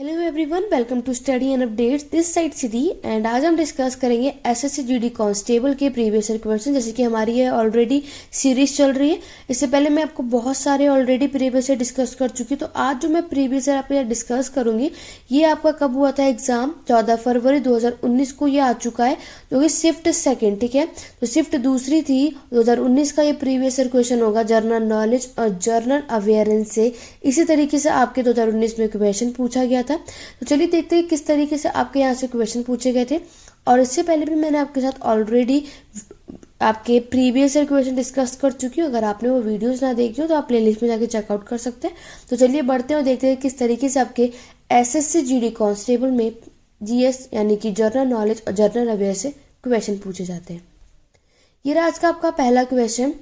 Hello everyone, welcome to study and updates. This side Siddhi and आज हम discuss करेंगे SSC GD constable के previous year question. जैसे कि हमारी ये ऑलरेडी सीरीज चल रही है, इससे पहले मैं आपको बहुत सारे ऑलरेडी प्रीवियस ईयर डिस्कस कर चुकी हूँ। तो आज जो मैं प्रीवियस ईयर आपके डिस्कस करूंगी, ये आपका कब हुआ था एग्जाम, 14 फरवरी 2019 को ये आ चुका है, जो कि शिफ्ट सेकेंड, ठीक है। तो शिफ्ट दूसरी थी 2019 का ये प्रीवियस ईयर क्वेश्चन होगा, जनरल नॉलेज और जनरल अवेयरनेस से। इसी तरीके से आपके 2019 में क्वेश्चन पूछा गया था। तो चलिए देखते हैं किस तरीके से आपके यहाँ से क्वेश्चन पूछे गए थे। और इससे पहले भी मैंने आपके साथ ऑलरेडी आपके प्रीवियस ईयर क्वेश्चन डिस्कस कर चुकी हूँ। अगर आपने वो वीडियोस ना देखी हो तो आप प्लेलिस्ट में जाके चेकआउट कर सकते हैं। तो चलिए बढ़ते हैं और देखते हैं किस तरीके से आपके एसएससी जीडी कांस्टेबल में जीएस यानी कि जनरल नॉलेज और जनरल अवेयर से क्वेश्चन पूछे जाते हैं। ये रहा आज का आपका पहला question.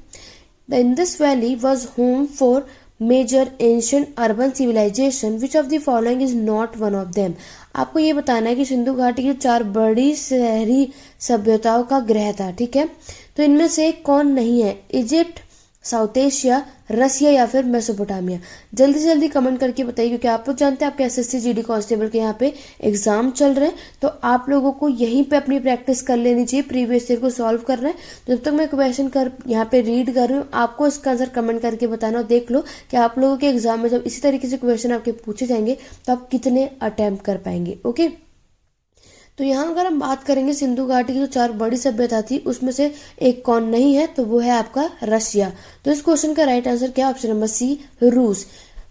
The Indus valley was home for major ancient urban civilization, which of the following is not one of them. आपको ये बताना है कि सिंधु घाटी की 4 बड़ी शहरी सभ्यताओं का ग्रह था, ठीक है। तो इनमें से कौन नहीं है? इजिप्ट, साउथ एशिया, रसिया या फिर मेसोपोटामिया। जल्दी से जल्दी कमेंट करके बताइए, क्योंकि आप लोग जानते हैं आपके एसएससी जीडी कांस्टेबल के यहाँ पे एग्जाम चल रहे हैं, तो आप लोगों को यहीं पे अपनी प्रैक्टिस कर लेनी चाहिए। प्रीवियस ईयर को सॉल्व कर रहे हैं, तो जब तक मैं क्वेश्चन कर यहाँ पे रीड कर रही हूँ, आपको इसका आंसर कमेंट करके बताना। और देख लो कि आप लोगों के एग्जाम में जब इसी तरीके से क्वेश्चन आपके पूछे जाएंगे तो आप कितने अटेम्प्ट कर पाएंगे। ओके, तो यहाँ अगर हम बात करेंगे सिंधु घाटी की जो 4 बड़ी सभ्यता थी, उसमें से एक कौन नहीं है, तो वो है आपका रशिया। तो इस क्वेश्चन का राइट आंसर क्या? ऑप्शन नंबर सी, रूस।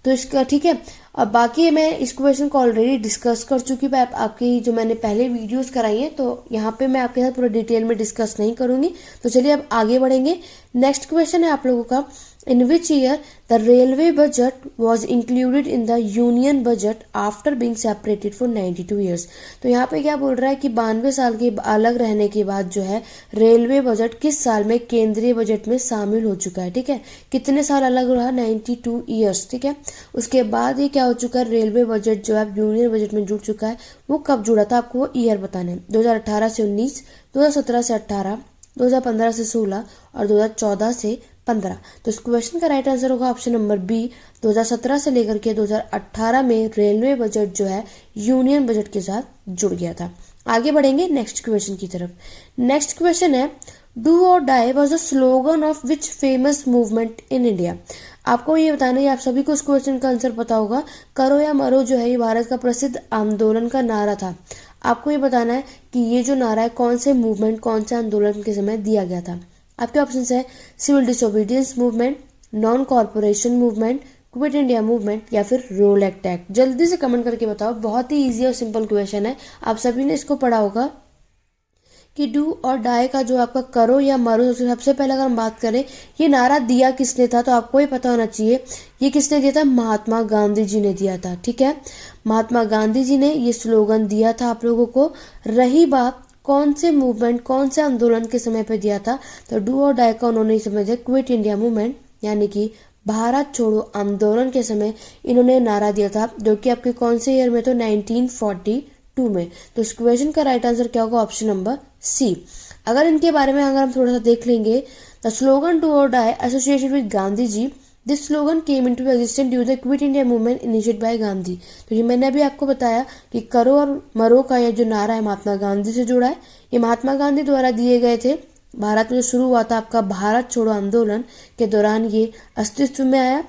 तो इसका ठीक है। अब बाकी मैं इस क्वेश्चन को ऑलरेडी डिस्कस कर चुकी हूँ आपकी जो मैंने पहले वीडियोस कराई हैं, तो यहाँ पे मैं आपके साथ पूरा डिटेल में डिस्कस नहीं करूंगी। तो चलिए अब आगे बढ़ेंगे। नेक्स्ट क्वेश्चन है आप लोगों का, in which year the railway budget was included in the union budget after being separated for 92 years. तो यहाँ पे क्या बोल रहा है कि 92 साल के अलग रहने के बाद जो है रेलवे बजट किस साल में केंद्रीय बजट में शामिल हो चुका है, ठीक है। कितने साल अलग रहा? 92 ईयर्स, ठीक है। उसके बाद ये क्या हो चुका है, रेलवे बजट जो है यूनियन बजट में जुड़ चुका है। वो कब जुड़ा था, आपको वो ईयर बताना है। 2018 से 19, 2017 से 18, 2015 से 16 और 2014 से 15। तो इस क्वेश्चन का राइट आंसर होगा ऑप्शन नंबर बी, 2017 से लेकर के 2018 में रेलवे बजट जो है यूनियन बजट के साथ जुड़ गया था। आगे बढ़ेंगे नेक्स्ट क्वेश्चन की तरफ। नेक्स्ट क्वेश्चन है, do or die was the slogan of which famous movement in India. आपको ये बताना है, आप सभी को इस क्वेश्चन का आंसर पता होगा। करो या मरो जो है ये भारत का प्रसिद्ध आंदोलन का नारा था। आपको ये बताना है कि ये जो नारा है कौन से मूवमेंट, कौन से आंदोलन के समय दिया गया था। आपके ऑप्शंस है civil disobedience movement, non corporation movement, quit India movement या फिर रोल एक्ट। जल्दी से कमेंट करके बताओ। बहुत ही इजी और सिंपल क्वेश्चन है, आप सभी ने इसको पढ़ा होगा कि डू और डाई का जो आपका करो या मरो, सबसे पहले अगर हम बात करें ये नारा दिया किसने था, तो आपको ये पता होना चाहिए ये किसने दिया था। महात्मा गांधी जी ने दिया था, ठीक है। महात्मा गांधी जी ने ये स्लोगन दिया था आप लोगों को। रही बात कौन से मूवमेंट, कौन से आंदोलन के समय पे दिया था, तो डू और डाई का उन्होंने समय दिया क्विट इंडिया मूवमेंट यानी कि भारत छोड़ो आंदोलन के समय इन्होंने नारा दिया था, जो कि आपके कौन से ईयर में, तो 1942 में। तो इस क्वेश्चन का राइट आंसर क्या होगा? Option number C. अगर इनके बारे में अगर हम थोड़ा सा देख लेंगे, the slogan do or die associated with Gandhi ji, this slogan came into existence due the quit India movement initiated by Gandhi. तो ये मैंने अभी आपको बताया कि करो और मरो का ये जो नारा है महात्मा गांधी से जुड़ा है। ये महात्मा गांधी द्वारा दिए गए थे। भारत में जो शुरू हुआ था आपका भारत छोड़ो आंदोलन के दौरान ये अस्तित्व में आया।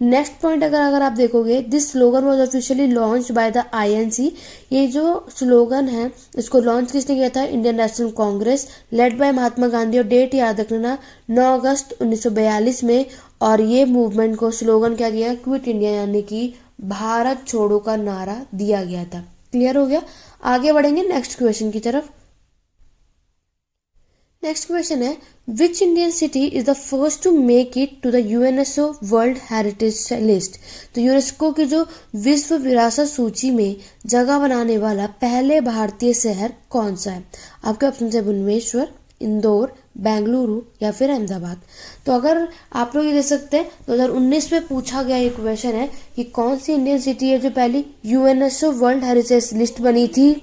नेक्स्ट पॉइंट अगर आप देखोगे, this slogan was officially launch by the INC. ये जो स्लोगन है इसको लॉन्च किसने किया था? Indian National Congress led by Mahatma Gandhi. और डेट याद रखना 9 अगस्त 1942 में। और ये मूवमेंट को स्लोगन क्या दिया? क्विट इंडिया यानी कि भारत छोड़ो का नारा दिया गया था। क्लियर हो गया? आगे बढ़ेंगे नेक्स्ट क्वेश्चन की तरफ। नेक्स्ट क्वेश्चन है, which Indian city is the first to make it to the UNESCO world heritage list. तो यूनेस्को की जो विश्व विरासत सूची में जगह बनाने वाला पहले भारतीय शहर कौन सा है? आपके ऑप्शन है भुवनेश्वर, इंदौर, बेंगलुरु या फिर अहमदाबाद। तो अगर आप लोग ये देख सकते हैं 2019 में पूछा गया ये क्वेश्चन है कि कौन सी इंडियन सिटी है जो पहली यूनेस्को वर्ल्ड हेरिटेज लिस्ट बनी थी।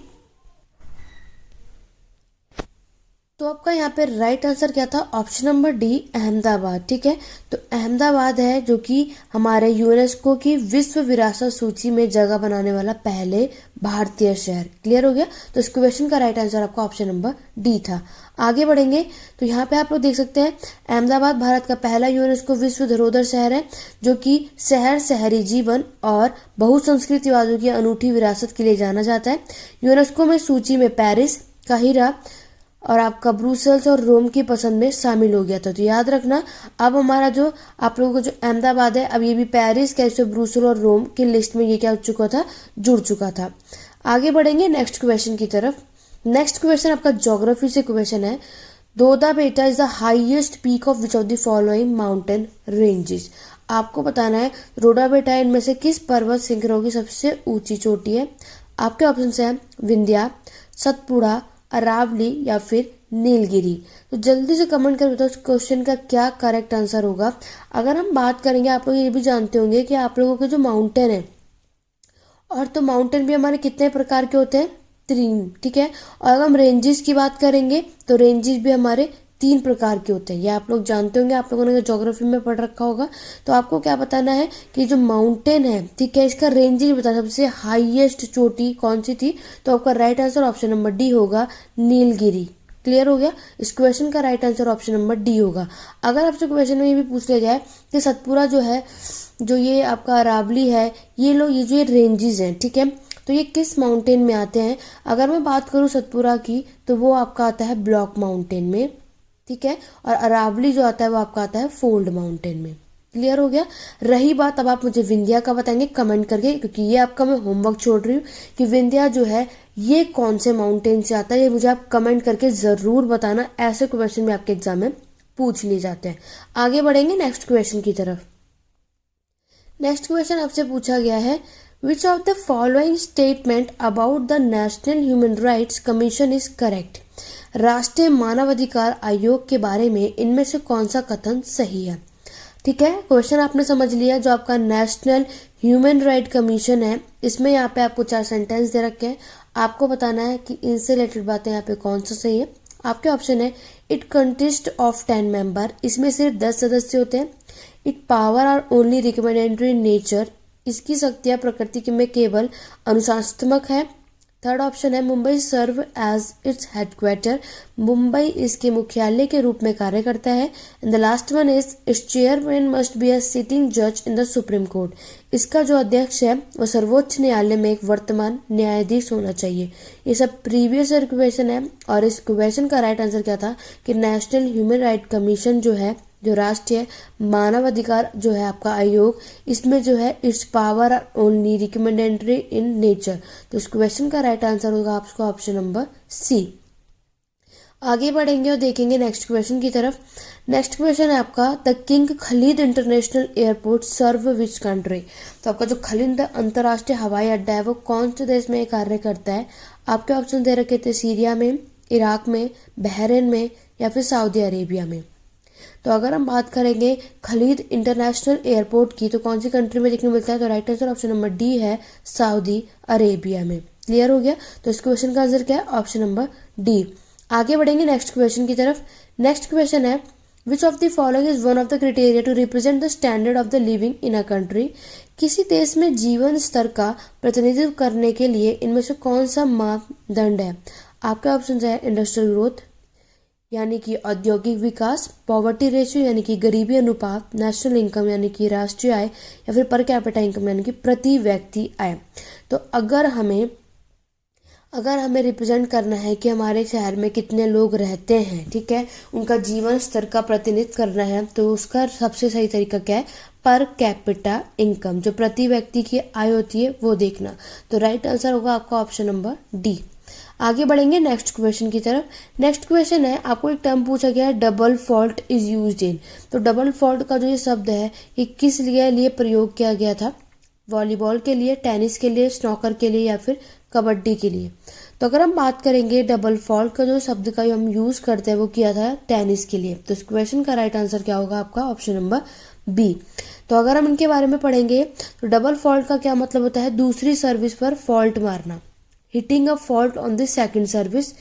तो आपका यहाँ पे राइट आंसर क्या था, ऑप्शन नंबर डी, अहमदाबाद। ठीक है, तो अहमदाबाद है जो कि हमारे यूनेस्को की विश्व विरासत सूची में जगह बनाने वाला पहले भारतीय शहर। क्लियर हो गया, तो इस क्वेश्चन का राइट आंसर आपका ऑप्शन नंबर डी था। आगे बढ़ेंगे तो यहाँ पे आप लोग देख सकते हैं अहमदाबाद भारत का पहला यूनेस्को विश्व धरोहर शहर है जो कि शहर, शहरी जीवन और बहुसंस्कृतिवादों की अनूठी विरासत के लिए जाना जाता है। यूनेस्को में सूची में पेरिस, काहिरा और आपका ब्रुसेल्स और रोम की पसंद में शामिल हो गया था। तो याद रखना, अब हमारा जो आप लोगों का जो अहमदाबाद है, अब ये भी पेरिस, कैसे ब्रुसेल और रोम की लिस्ट में ये क्या हो चुका था, जुड़ चुका था। आगे बढ़ेंगे नेक्स्ट क्वेश्चन की तरफ। नेक्स्ट क्वेश्चन आपका ज्योग्राफी से क्वेश्चन है, दोदा बेटा is the highest peak of which of the following mountain ranges. आपको बताना है रोडा बेटा इनमें से किस पर्वत श्रृंखलाओं की सबसे ऊंची चोटी है। आपके ऑप्शन है विंध्या, सतपुड़ा, अरावली या फिर नीलगिरी। तो जल्दी से कमेंट कर बताओ इस क्वेश्चन का क्या करेक्ट आंसर होगा। अगर हम बात करेंगे, आप लोग ये भी जानते होंगे कि आप लोगों के जो माउंटेन है, और तो माउंटेन भी हमारे कितने प्रकार के होते हैं, 3। ठीक है, और अगर हम रेंजेस की बात करेंगे तो रेंजेस भी हमारे 3 प्रकार के होते हैं। ये आप लोग जानते होंगे, आप लोगों ने ज्योग्राफी में पढ़ रखा होगा। तो आपको क्या बताना है कि जो माउंटेन है, ठीक है, इसका रेंजेस बता, सबसे हाईएस्ट चोटी कौन सी थी। तो आपका right answer option number D होगा, नीलगिरी। क्लियर हो गया, इस क्वेश्चन का right answer option number D होगा। अगर आपसे क्वेश्चन में ये भी पूछ लिया जाए कि सतपुड़ा जो है, जो ये आपका अरावली है, ये लोग ये जो रेंजेस हैं, ठीक है, तो ये किस माउंटेन में आते हैं। अगर मैं बात करूं सतपुड़ा की तो वो आपका आता है ब्लॉक माउंटेन में। ठीक है, और अरावली जो आता है वो आपका आता है फोल्ड माउंटेन में। क्लियर हो गया। रही बात, अब आप मुझे विंध्या का बताएंगे कमेंट करके, क्योंकि ये आपका मैं होमवर्क छोड़ रही हूँ कि विंध्या जो है ये कौन से माउंटेन से आता है, ये मुझे आप कमेंट करके जरूर बताना। ऐसे क्वेश्चन में आपके एग्जाम में पूछ लिए जाते हैं। आगे बढ़ेंगे नेक्स्ट क्वेश्चन की तरफ। नेक्स्ट क्वेश्चन आपसे पूछा गया है, which of the following statement about the national human rights commission is correct. राष्ट्रीय मानवाधिकार आयोग के बारे में इनमें से कौन सा कथन सही है। ठीक है, क्वेश्चन आपने समझ लिया। जो आपका नेशनल ह्यूमन राइट कमीशन है, इसमें यहाँ पे आपको 4 सेंटेंस दे रखे हैं, आपको बताना है कि इनसे रिलेटेड बातें यहाँ पे कौन सा सही है। आपके ऑप्शन है, इट कंसिस्ट ऑफ 10 मेंबर, इसमें सिर्फ 10 सदस्य होते हैं। It power are only recommendatory in nature, इसकी शक्तियां प्रकृति में केवल अनुशासनात्मक है। थर्ड ऑप्शन है, Mumbai serve as its headquarter, Mumbai इसके मुख्यालय के रूप में कार्य करता है। And the last one is, its chairman must be a sitting जज इन द सुप्रीम कोर्ट, इसका जो अध्यक्ष है वो सर्वोच्च न्यायालय में एक वर्तमान न्यायाधीश होना चाहिए। ये सब प्रीवियस ईयर क्वेश्चन है, और इस क्वेश्चन का राइट आंसर क्या था कि नेशनल ह्यूमन राइट कमीशन जो है, जो राष्ट्रीय मानवाधिकार जो है आपका आयोग, इसमें जो है it's power only recommendatory in nature. तो इस क्वेश्चन का राइट आंसर होगा आपका ऑप्शन नंबर सी। आगे बढ़ेंगे और देखेंगे नेक्स्ट क्वेश्चन की तरफ। नेक्स्ट क्वेश्चन है आपका, the king Khalid international airport serve which country. तो आपका जो खलीद अंतर्राष्ट्रीय हवाई अड्डा है वो कौन से देश में कार्य करता है। आपके ऑप्शन दे रखे थे, सीरिया में, इराक में, बहरीन में या फिर सऊदी अरेबिया में। तो अगर हम बात करेंगे खलीद इंटरनेशनल एयरपोर्ट की, तो कौन सी कंट्री में देखने को मिलता है। तो right answer option number D है, सऊदी अरेबिया में। क्लियर हो गया, तो इस क्वेश्चन का आंसर क्या है, ऑप्शन नंबर डी। आगे बढ़ेंगे नेक्स्ट क्वेश्चन की तरफ। नेक्स्ट क्वेश्चन है, which of the following is one of the criteria to represent the standard of the living in a country. किसी देश में जीवन स्तर का प्रतिनिधित्व करने के लिए इनमें से कौन सा मापदंड है। आपके ऑप्शन है, इंडस्ट्रियल ग्रोथ यानी कि औद्योगिक विकास, पॉवर्टी रेशियो यानी कि गरीबी अनुपात, नेशनल इनकम यानी कि राष्ट्रीय आय, या फिर पर कैपिटा इनकम यानी कि प्रति व्यक्ति आय। तो अगर हमें रिप्रेजेंट करना है कि हमारे शहर में कितने लोग रहते हैं, ठीक है, उनका जीवन स्तर का प्रतिनिधित्व करना है, तो उसका सबसे सही तरीका क्या है, पर कैपिटा इनकम, जो प्रति व्यक्ति की आय होती है वो देखना। तो राइट आंसर होगा आपका ऑप्शन नंबर डी। आगे बढ़ेंगे नेक्स्ट क्वेश्चन की तरफ। नेक्स्ट क्वेश्चन है, आपको एक टर्म पूछा गया है, double fault is used in. तो डबल फॉल्ट का जो ये शब्द है ये किस लिए प्रयोग किया गया था। वॉलीबॉल के लिए, टेनिस के लिए, स्नॉकर के लिए या फिर कबड्डी के लिए। तो अगर हम बात करेंगे डबल फॉल्ट का जो शब्द का हम यूज करते हैं वो किया था टेनिस के लिए। तो इस क्वेश्चन का राइट आंसर क्या होगा आपका ऑप्शन नंबर बी। तो अगर हम इनके बारे में पढ़ेंगे तो डबल फॉल्ट का क्या मतलब होता है, दूसरी सर्विस पर फॉल्ट मारना, hitting a fault on the second service.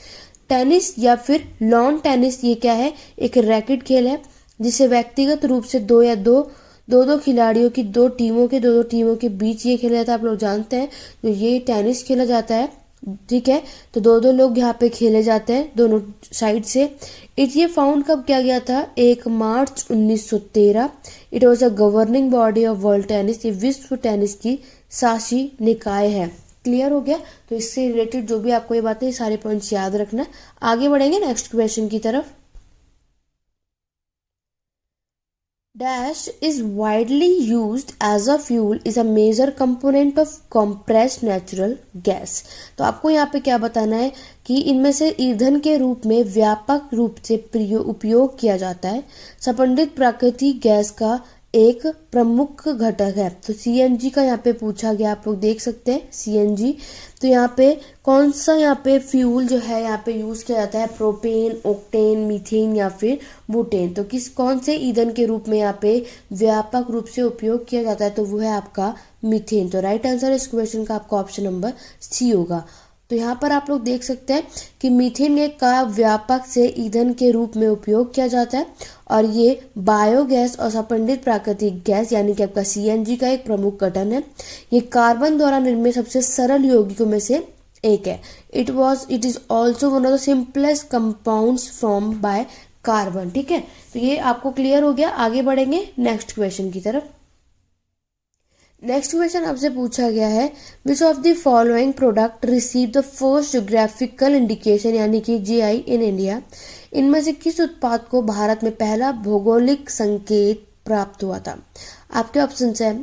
Tennis या फिर लॉन टेनिस, ये क्या है, एक रैकेट खेल है जिसे व्यक्तिगत रूप से दो खिलाड़ियों की दो टीमों के बीच ये खेला जाता है। आप लोग जानते हैं तो ये टेनिस खेला जाता है, ठीक है। तो दो लोग यहाँ पे खेले जाते हैं दोनों साइड से। ये फाउंड कब किया गया था? 1 मार्च 1913। It was a governing body of world tennis. ये विश्व टेनिस की शासी निकाय है। क्लियर हो गया? तो इससे रिलेटेड जो भी आपको ये बातें, सारे पॉइंट्स याद रखना। आगे बढ़ेंगे नेक्स्ट क्वेश्चन की तरफ। Dash is widely used as a fuel is a major component of compressed natural gas। तो आपको यहाँ पे क्या बताना है कि इनमें से ईंधन के रूप में व्यापक रूप से उपयोग किया जाता है। संपीड़ित प्राकृतिक गैस का एक प्रमुख घटक है। तो सीएनजी का यहाँ पे पूछा गया, आप लोग देख सकते हैं सीएनजी। तो यहाँ पे कौन सा यहाँ पे फ्यूल जो है यहाँ पे यूज किया जाता है? प्रोपेन, ओक्टेन, मीथेन या फिर बुटेन। तो कौन से ईंधन के रूप में यहाँ पे व्यापक रूप से उपयोग किया जाता है? तो वो है आपका मीथेन। तो राइट आंसर इस क्वेश्चन का आपका ऑप्शन नंबर सी होगा। तो यहाँ पर आप लोग देख सकते हैं कि मीथेन का व्यापक से ईंधन के रूप में उपयोग किया जाता है और ये बायोगैस और संपीड़ित प्राकृतिक गैस यानी कि आपका सीएनजी का एक प्रमुख गठन है। ये कार्बन द्वारा निर्मित सबसे सरल यौगिकों में से एक है। It is also one of the simplest compounds form by carbon. ठीक है, तो ये आपको क्लियर हो गया। आगे बढ़ेंगे नेक्स्ट क्वेश्चन की तरफ। नेक्स्ट क्वेश्चन आपसे पूछा गया है, which of the following product receive the first geographical indication यानी कि जीआई इन इंडिया। इनमें से किस उत्पाद को भारत में पहला भौगोलिक संकेत प्राप्त हुआ था? आपके ऑप्शन है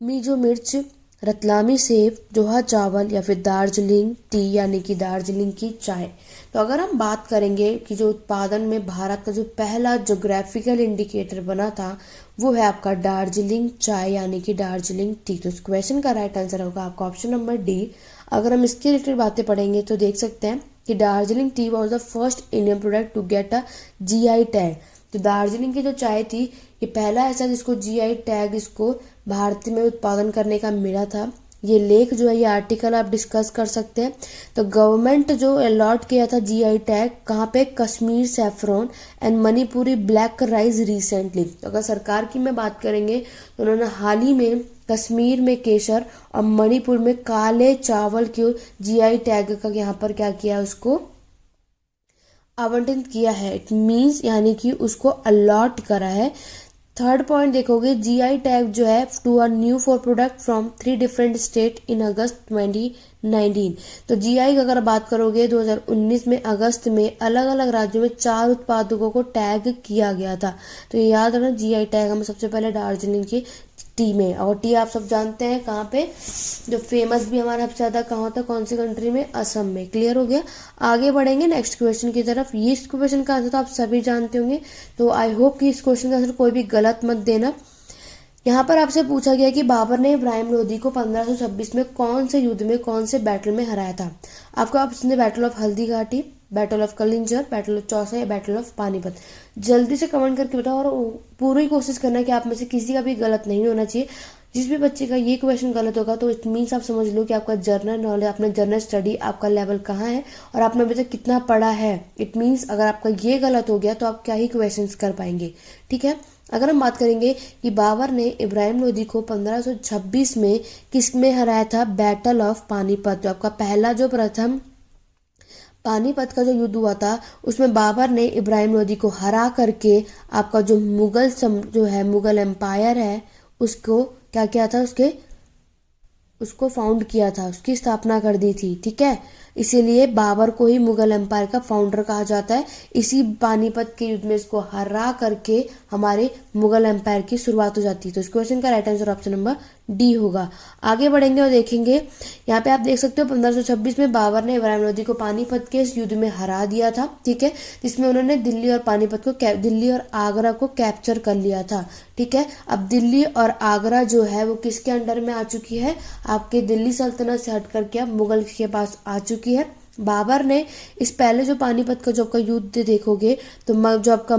मीजो मिर्च, रतलामी सेब, जोहा चावल या फिर दार्जिलिंग टी यानी कि दार्जिलिंग की चाय। तो अगर हम बात करेंगे कि जो उत्पादन में भारत का जो पहला ज्योग्राफिकल इंडिकेटर बना था वो है आपका दार्जिलिंग चाय यानी कि दार्जिलिंग टी। तो इस क्वेश्चन का राइट आंसर होगा आपका ऑप्शन नंबर डी। अगर हम इसके रिलेटेड बातें पढ़ेंगे तो देख सकते हैं कि Darjeeling tea was the first Indian product to get a GI tag. तो दार्जिलिंग की जो चाय थी ये पहला ऐसा जिसको जीआई टैग इसको भारत में उत्पादन करने का मिला था। ये लेख जो है, ये आर्टिकल आप डिस्कस कर सकते हैं। तो गवर्नमेंट जो अलॉट किया था जीआई टैग कहाँ पे? Kashmir saffron and Manipuri black rice recently. तो अगर सरकार की मैं बात करेंगे तो उन्होंने हाल ही में कश्मीर में केसर और मणिपुर में काले चावल के जीआई टैग का यहाँ पर क्या किया, उसको आवंटित किया है। इट मीन्स यानी कि उसको अलॉट करा है। थर्ड पॉइंट देखोगे, जीआई टैग जो है to a new four product from 3 different state in August 2019। तो जीआई की अगर बात करोगे 2019 में अगस्त में अलग अलग राज्यों में 4 उत्पादकों को टैग किया गया था। तो ये याद रखना, जीआई टैग हमें सबसे पहले दार्जिलिंग की टी में, और टी आप सब जानते हैं कहाँ पे, जो फेमस भी हमारा सबसे ज्यादा कहाँ होता है, कौन सी कंट्री में? असम में। क्लियर हो गया। आगे बढ़ेंगे नेक्स्ट क्वेश्चन की तरफ। ये इस क्वेश्चन का आंसर तो आप सभी जानते होंगे, तो आई होप कि इस क्वेश्चन का आंसर कोई भी गलत मत देना। यहाँ पर आपसे पूछा गया कि बाबर ने इब्राहिम लोदी को 1526 में कौन से युद्ध में, कौन से बैटल में हराया था? आपको ऑप्शन है battle of Haldi Ghati, battle of Kalinjar, battle of Chausa या बैटल ऑफ पानीपत। जल्दी से कमेंट करके बताओ और पूरी कोशिश करना कि आप में से किसी का भी गलत नहीं होना चाहिए। जिस भी बच्चे का ये क्वेश्चन गलत होगा तो इट मीन्स आप समझ लो कि आपका जनरल नॉलेज, आपने जनरल स्टडी, आपका लेवल कहाँ है और आपने अभी तक कितना पढ़ा है। इट मीन्स अगर आपका ये गलत हो गया तो आप क्या ही क्वेश्चन कर पाएंगे। ठीक है, अगर हम बात करेंगे कि बाबर ने इब्राहिम लोदी को 1526 में किस में हराया था? Battle of Panipat. जो आपका पहला जो प्रथम पानीपत का जो युद्ध हुआ था उसमें बाबर ने इब्राहिम लोदी को हरा करके आपका जो मुगल एम्पायर है उसको क्या किया था, उसको फाउंड किया था, उसकी स्थापना कर दी थी। ठीक है, इसीलिए बाबर को ही मुगल एम्पायर का फाउंडर कहा जाता है। इसी पानीपत के युद्ध में इसको हरा करके हमारे मुगल एम्पायर की शुरुआत हो जाती है। तो इस क्वेश्चन का right answer option number D होगा। आगे बढ़ेंगे और देखेंगे, यहाँ पे आप देख सकते हो 1526 में बाबर ने इब्राहिम लोदी को पानीपत के इस युद्ध में हरा दिया था। ठीक है, जिसमें उन्होंने दिल्ली और आगरा को कैप्चर कर लिया था। ठीक है, अब दिल्ली और आगरा जो है वो किसके अंडर में आ चुकी है? आपके दिल्ली सल्तनत से हट करके अब मुगल के पास आ चुकी है। बाबर ने इस पहले जो पानीपत का जो आपका युद्ध देखोगे तो जो आपका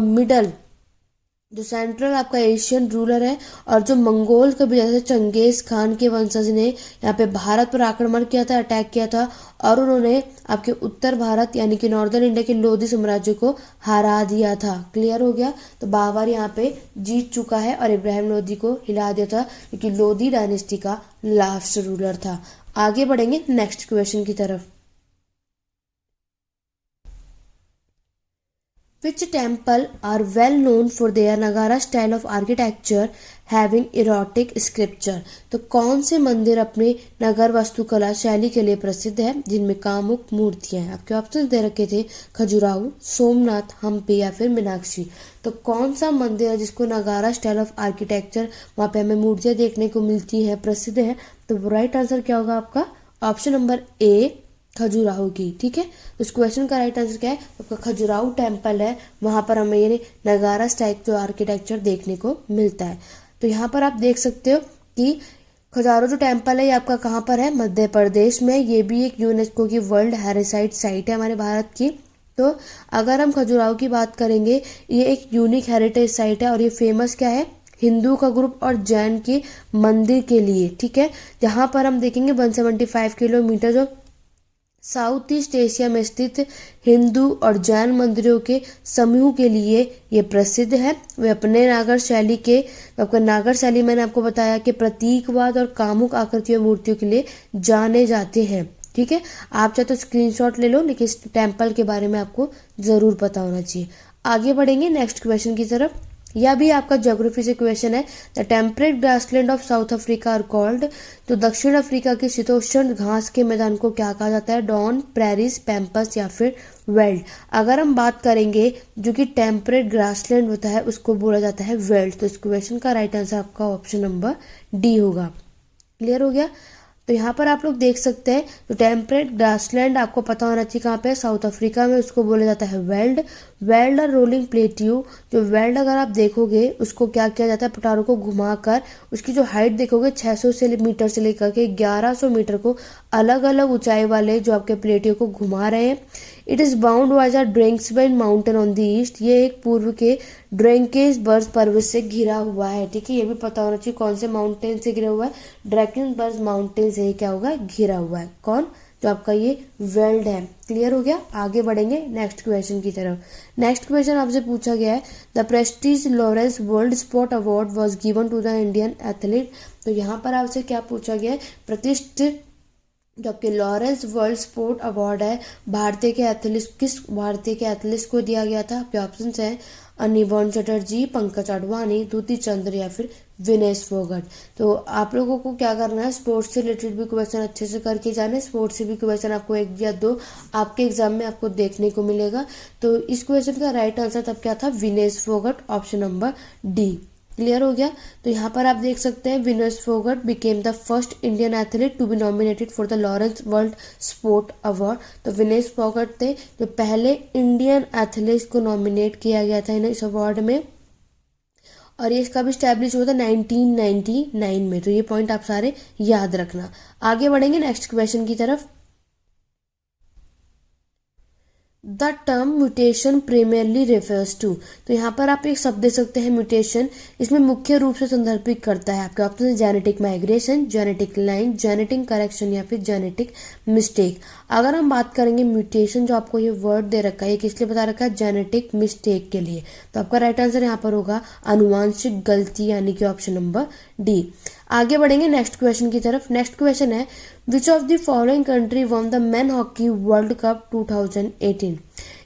जो सेंट्रल आपका एशियन रूलर है, और जो मंगोल कबीले जैसे चंगेज खान के वंशज ने यहाँ पे भारत पर आक्रमण किया था, अटैक किया था, और उन्होंने आपके उत्तर भारत यानी कि नॉर्दर्न इंडिया के लोधी साम्राज्य को हरा दिया था। क्लियर हो गया। तो बाबर यहाँ पे जीत चुका है और इब्राहिम लोधी को हिला दिया था, क्योंकि लोधी डायनेस्टी का लास्ट रूलर था। आगे बढ़ेंगे नेक्स्ट क्वेश्चन की तरफ। Which temple are well known for their Nagara style of architecture having erotic sculpture? तो कौन से मंदिर अपने नगर वास्तुकला शैली के लिए प्रसिद्ध है जिनमें कामुक मूर्तियां हैं? आपके ऑप्शन दे रखे थे खजुराहो, सोमनाथ, हम्पी या फिर मीनाक्षी। तो कौन सा मंदिर है जिसको नगारा स्टाइल ऑफ आर्किटेक्चर वहाँ पे हमें मूर्तियां देखने को मिलती है, प्रसिद्ध है? तो राइट आंसर क्या होगा आपका? ऑप्शन नंबर ए, खजुराहो की। ठीक है, तो इस क्वेश्चन का राइट आंसर क्या है? आपका खजुराहो टेम्पल है, वहां पर हमें ये नगारा स्टाइल जो आर्किटेक्चर देखने को मिलता है। तो यहाँ पर आप देख सकते हो कि खजुराहो जो टेम्पल है ये आपका कहाँ पर है? मध्य प्रदेश में। ये भी एक यूनेस्को की वर्ल्ड हेरिटेज साइट है हमारे भारत की। तो अगर हम खजुराहो की बात करेंगे, ये एक यूनिक हेरिटेज साइट है और ये फेमस क्या है? हिंदू का ग्रुप और जैन के मंदिर के लिए। ठीक है, जहां पर हम देखेंगे 175 किलोमीटर जो साउथ ईस्ट एशिया में स्थित हिंदू और जैन मंदिरों के समूह के लिए ये प्रसिद्ध है। वे अपने नागर शैली के, आपका नागर शैली मैंने आपको बताया कि प्रतीकवाद और कामुक आकृतियों मूर्तियों के लिए जाने जाते हैं। ठीक है, आप चाहे तो स्क्रीनशॉट ले लो, लेकिन इस टेम्पल के बारे में आपको जरूर पता होना चाहिए। आगे बढ़ेंगे नेक्स्ट क्वेश्चन की तरफ। यह भी आपका ज्योग्राफी से क्वेश्चन है। The temperate grassland of South Africa are called. तो दक्षिण अफ्रीका के शीतोष्ण घास के मैदान को क्या कहा जाता है? डॉन, प्रेरिस, पैम्पस या फिर वेल्ड। अगर हम बात करेंगे जो कि टेम्परेट ग्रासलैंड होता है उसको बोला जाता है वेल्ड। तो इस क्वेश्चन का राइट आंसर आपका ऑप्शन नंबर डी होगा। क्लियर हो गया। तो यहाँ पर आप लोग देख सकते हैं तो टेम्परेट ग्रासलैंड आपको पता होना चाहिए कहाँ पे है? साउथ अफ्रीका में। उसको बोला जाता है वेल्ड। वेल्ड और रोलिंग प्लेट्यू, जो वेल्ड अगर आप देखोगे उसको क्या किया जाता है? पठारों को घुमाकर उसकी जो हाइट देखोगे 600 मीटर से लेकर के 1100 मीटर को अलग अलग ऊंचाई वाले जो आपके प्लेटियों को घुमा रहे हैं। It is bound by the Drakensberg mountain on the east. ये एक पूर्व के ड्रेंकेसबर्ग पर्वत से घिरा हुआ है। ठीक है, ये भी पता होना चाहिए कौन से माउंटेन से घिरा हुआ है? ड्रैकेनबर्ग माउंटेन से क्या होगा? घिरा हुआ है। कौन? जो आपका ये वेल्ड है। क्लियर हो गया। आगे बढ़ेंगे नेक्स्ट क्वेश्चन की तरफ। नेक्स्ट क्वेश्चन आपसे पूछा गया है, the prestige Laureus world sport award was given to the Indian athlete. तो यहाँ पर आपसे क्या पूछा गया है? प्रतिष्ठित जो आपके लॉरेंस वर्ल्ड स्पोर्ट अवार्ड है भारतीय के एथलीट, किस भारतीय के एथलीट्स को दिया गया था? आपके ऑप्शंस हैं अनिर्बान चटर्जी, पंकज अडवाणी, द्युति चंद्र या फिर विनेश फोगट। तो आप लोगों को क्या करना है? स्पोर्ट्स से रिलेटेड भी क्वेश्चन अच्छे से करके जाने। स्पोर्ट्स से भी क्वेश्चन आपको एक या दो आपके एग्जाम में आपको देखने को मिलेगा। तो इस क्वेश्चन का राइट आंसर तब क्या था? Vinesh Phogat, option number D. Clear हो गया। तो यहाँ पर आप देख सकते हैं Vinesh Phogat became the first Indian athlete to be nominated for the Laureus world sport award. तो विनेश फोगट थे जो पहले इंडियन एथलीट को नॉमिनेट किया गया था इस अवार्ड में, और ये इसका भी स्टैब्लिश हुआ था 1999 में। तो ये पॉइंट आप सारे याद रखना। आगे बढ़ेंगे नेक्स्ट क्वेश्चन की तरफ। The term mutation primarily refers to. तो यहाँ पर आप एक शब्द दे सकते हैं म्यूटेशन। इसमें मुख्य रूप से संदर्भित करता है आपके option genetic migration, genetic line, genetic correction या फिर जेनेटिक मिस्टेक। अगर हम बात करेंगे म्यूटेशन, जो आपको ये वर्ड दे रखा है, किस लिए बता रखा है? जेनेटिक मिस्टेक के लिए। तो आपका राइट आंसर यहाँ पर होगा अनुवांशिक गलती, यानी कि ऑप्शन नंबर डी। आगे बढ़ेंगे नेक्स्ट क्वेश्चन की तरफ। नेक्स्ट क्वेश्चन है, which of the following country won the main hockey world cup 2018।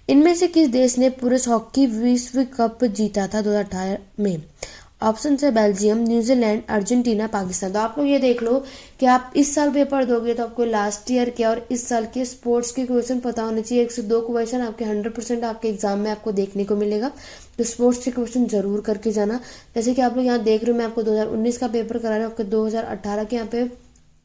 इनमें से किस देश ने पुरुष हॉकी विश्व कप जीता था 2018 में? ऑप्शन है बेल्जियम, न्यूजीलैंड, अर्जेंटीना, पाकिस्तान। तो आप लोग ये देख लो कि आप इस साल पेपर दोगे तो आपको लास्ट ईयर के और इस साल के स्पोर्ट्स के क्वेश्चन पता होने चाहिए। 1 से 2 क्वेश्चन आपके 100% आपके एग्जाम में आपको देखने को मिलेगा। तो स्पोर्ट्स के क्वेश्चन जरूर करके जाना। जैसे कि आप लोग यहाँ देख रहे हो, मैं आपको 2019 का पेपर करा रहा हूँ, आपके 2018 के यहाँ पे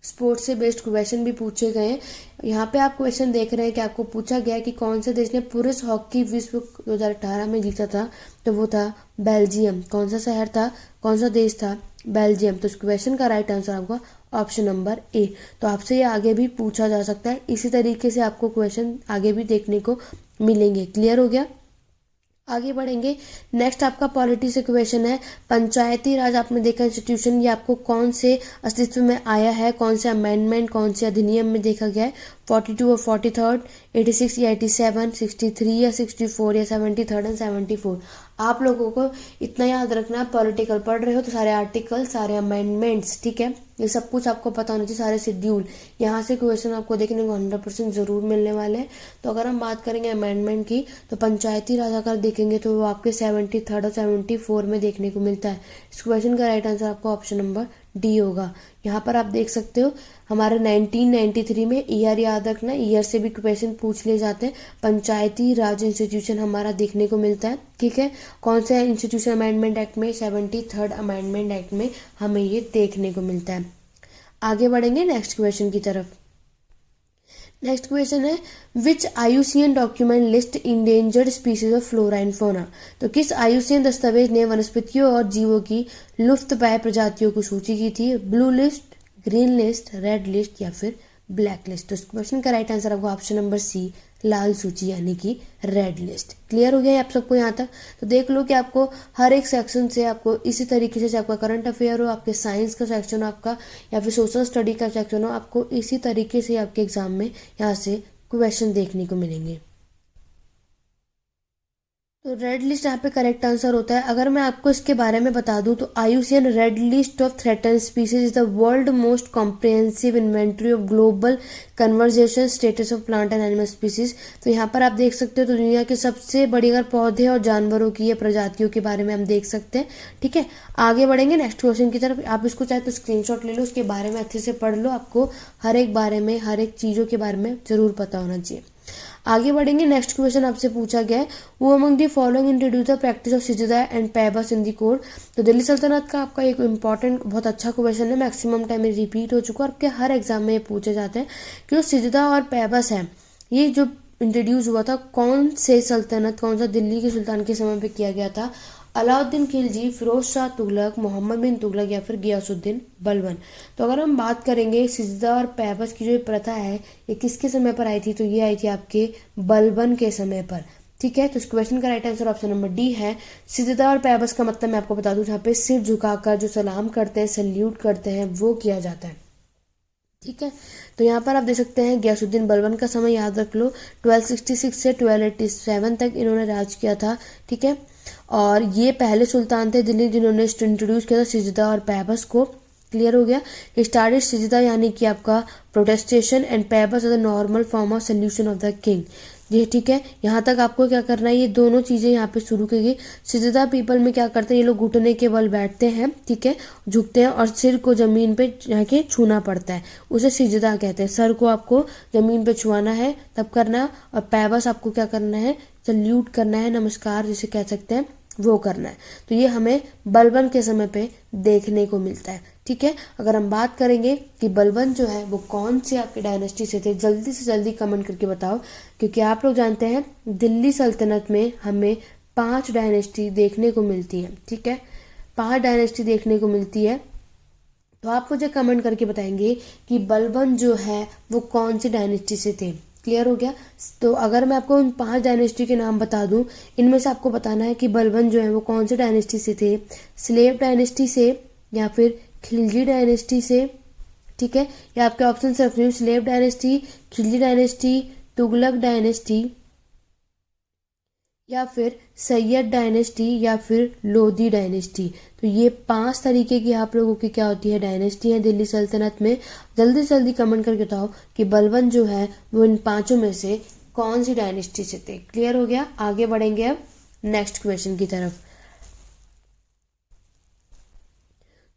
स्पोर्ट्स से बेस्ड क्वेश्चन भी पूछे गए हैं। यहाँ पे आप क्वेश्चन देख रहे हैं कि आपको पूछा गया है कि कौन से देश ने पुरुष हॉकी विश्व 2018 में जीता था? तो वो था बेल्जियम। कौन सा शहर था, कौन सा देश था? बेल्जियम। तो इस क्वेश्चन का राइट आंसर आपका ऑप्शन नंबर ए। तो आपसे ये आगे भी पूछा जा सकता है, इसी तरीके से आपको क्वेश्चन आगे भी देखने को मिलेंगे। क्लियर हो गया। आगे बढ़ेंगे। नेक्स्ट आपका पॉलिटी से क्वेश्चन है, पंचायती राज आपने देखा इंस्टीट्यूशन, ये आपको कौन से अस्तित्व में आया है, कौन से अमेंडमेंट, कौन से अधिनियम में देखा गया है, 42 और 43, 86 या 87, 63 या 64 या 73 एंड 74। आप लोगों को इतना याद रखना, पॉलिटिकल पढ़ रहे हो तो सारे आर्टिकल, सारे अमेंडमेंट्स, ठीक है, ये सब कुछ आपको पता होना चाहिए, सारे शेड्यूल। यहाँ से क्वेश्चन आपको देखने को 100% जरूर मिलने वाले हैं। तो अगर हम बात करेंगे अमेंडमेंट की, तो पंचायती राज अगर देखेंगे तो वो आपके 73 और 74 में देखने को मिलता है। इस क्वेश्चन का राइट आंसर आपका ऑप्शन नंबर डी होगा। यहाँ पर आप देख सकते हो हमारे 1993 में, ईयर याद रखना, ईयर से भी क्वेश्चन पूछ लिए जाते हैं। पंचायती राज इंस्टीट्यूशन हमारा देखने को मिलता है, ठीक है। कौन से इंस्टीट्यूशन अमेंडमेंट एक्ट में, 73 अमेंडमेंट एक्ट में हमें ये देखने को मिलता है। आगे बढ़ेंगे नेक्स्ट क्वेश्चन की तरफ। नेक्स्ट क्वेश्चन है, विच IUCN document list endangered species of flora and fauna. तो किस IUCN दस्तावेज ने वनस्पतियों और जीवों की लुप्तप्राय प्रजातियों की सूची की थी, blue list, green list, red list या फिर ब्लैक लिस्ट। तो इस क्वेश्चन का राइट आंसर आपको ऑप्शन नंबर सी, लाल सूची यानी कि रेड लिस्ट। क्लियर हो गया है आप सबको यहाँ तक? तो देख लो कि आपको हर एक सेक्शन से आपको इसी तरीके से, आपका करंट अफेयर हो, आपके साइंस का सेक्शन हो आपका, या फिर सोशल स्टडी का सेक्शन हो, आपको इसी तरीके से आपके एग्जाम में यहाँ से क्वेश्चन देखने को मिलेंगे। तो रेड लिस्ट यहाँ पे करेक्ट आंसर होता है। अगर मैं आपको इसके बारे में बता दूं तो IUCN red list of threaten species is the world most comprehensive inventory of global conversation status of plant and animal species. तो यहाँ पर आप देख सकते हो, तो दुनिया के सबसे बड़ी अगर पौधे और जानवरों की ये प्रजातियों के बारे में हम देख सकते हैं, ठीक है। आगे बढ़ेंगे नेक्स्ट क्वेश्चन की तरफ। आप इसको चाहे तो स्क्रीनशॉट ले लो, उसके बारे में अच्छे से पढ़ लो, आपको हर एक बारे में, हर एक चीज़ों के बारे में जरूर पता होना चाहिए। आगे बढ़ेंगे। नेक्स्ट क्वेश्चन आपसे पूछा गया है, वो among the following introduce the practice of sijda and paibos in the court. तो दिल्ली सल्तनत का आपका एक इंपॉर्टेंट बहुत अच्छा क्वेश्चन है, मैक्सिमम टाइम में रिपीट हो चुका है, आपके हर एग्जाम में ये पूछे जाते हैं कि जो सिजदा और पैबस है, ये जो इंट्रोड्यूस हुआ था कौन से सल्तनत, कौन सा दिल्ली के सुल्तान के समय पे किया गया था, अलाउद्दीन खिलजी, फिरोज शाह तुगलक, मोहम्मद बिन तुगलक या फिर गियासुद्दीन बलबन। तो अगर हम बात करेंगे सिजदा और पैबस की जो प्रथा है ये किसके समय पर आई थी, तो ये आई थी आपके बलबन के समय पर, ठीक है। तो इस क्वेश्चन का right answer option number D है। सिजदा और पैबस का मतलब मैं आपको बता दूं, जहाँ पे सिर झुकाकर जो सलाम करते हैं, सल्यूट करते हैं, वो किया जाता है, ठीक है। तो यहाँ पर आप देख सकते हैं गियासुद्दीन बलबन का समय याद रख लो, 1266 से 1287 तक इन्होंने राज किया था, ठीक है। और ये पहले सुल्तान थे दिल्ली जिन्होंने इंट्रोड्यूस किया था सिजदा और पैबस को। क्लियर हो गया। स्टार्टेड सिजदा यानी कि आपका prostration and paibos the normal form of salutation of the king, ये ठीक है। यहाँ तक आपको क्या करना है, ये दोनों चीजें यहाँ पे शुरू की गई। सिजदा पीपल में क्या करते हैं, ये लोग घुटने के बल बैठते हैं, ठीक है, झुकते हैं और सिर को जमीन पे जाके छूना पड़ता है, उसे सिजदा कहते हैं। सर को आपको जमीन पे छुआना है तब करना, और पैबस आपको क्या करना है, सल्यूट करना है, नमस्कार जिसे कह सकते हैं, वो करना है। तो ये हमें बलबन के समय पे देखने को मिलता है, ठीक है। अगर हम बात करेंगे कि बलबन जो है वो कौन से आपके डायनेस्टी से थे, जल्दी से जल्दी कमेंट करके बताओ, क्योंकि आप लोग जानते हैं दिल्ली सल्तनत में हमें 5 डायनेस्टी देखने को मिलती है, ठीक है, 5 डायनेस्टी देखने को मिलती है। तो आप मुझे कमेंट करके बताएंगे कि बलबन जो है वो कौन सी डायनेस्टी से थे। क्लियर हो गया। तो अगर मैं आपको उन 5 डायनेस्टी के नाम बता दूं, इनमें से आपको बताना है कि बलबन जो है वो कौन सी डायनेस्टी से थे, स्लेव डायनेस्टी से या फिर खिलजी डायनेस्टी से, ठीक है। या आपके ऑप्शन से रख रही हूँ, slave dynasty, Khilji dynasty, Tughlaq dynasty या फिर सैयद डायनेस्टी या फिर लोधी डायनेस्टी। तो ये 5 तरीके की आप लोगों की क्या होती है, डायनेस्टी है दिल्ली सल्तनत में। जल्दी से जल्दी कमेंट करके बताओ कि बलबन जो है वो इन 5 में से कौन सी डायनेस्टी से थे। क्लियर हो गया। आगे बढ़ेंगे अब नेक्स्ट क्वेश्चन की तरफ।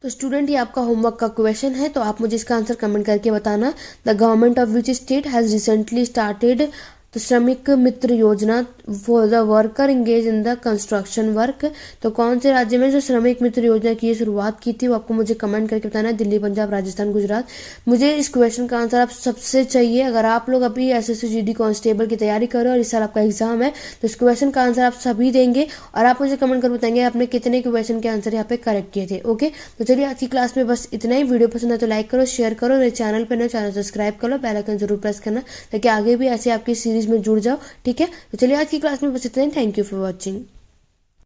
तो स्टूडेंट ये आपका होमवर्क का क्वेश्चन है, तो आप मुझे इसका आंसर कमेंट करके बताना। The government of which state has recently started तो श्रमिक मित्र योजना for the worker engage in the construction work. तो कौन से राज्य में जो श्रमिक मित्र योजना की शुरुआत की थी वो आपको मुझे कमेंट करके बताना है। दिल्ली, पंजाब, राजस्थान, गुजरात। मुझे इस क्वेश्चन का आंसर आप सबसे चाहिए। अगर आप लोग अभी SSC GD कांस्टेबल की तैयारी कर रहे हो और इस साल आपका एग्जाम है, तो इस क्वेश्चन का आंसर आप सभी देंगे और आप मुझे कमेंट कर बताएंगे आपने कितने क्वेश्चन के आंसर यहाँ पे करेक्ट किए थे। ओके, तो चलिए आज की क्लास में बस इतना ही। वीडियो पसंद है तो लाइक करो, शेयर करो, मेरे चैनल पर नए चैनल सब्सक्राइब करो, बेल आइकन जरूर प्रेस करना ताकि आगे भी ऐसे आपकी सीरीज में जुड़ जाओ, ठीक है। तो चलिए आज की क्लास में बस इतना ही। Thank you for watching.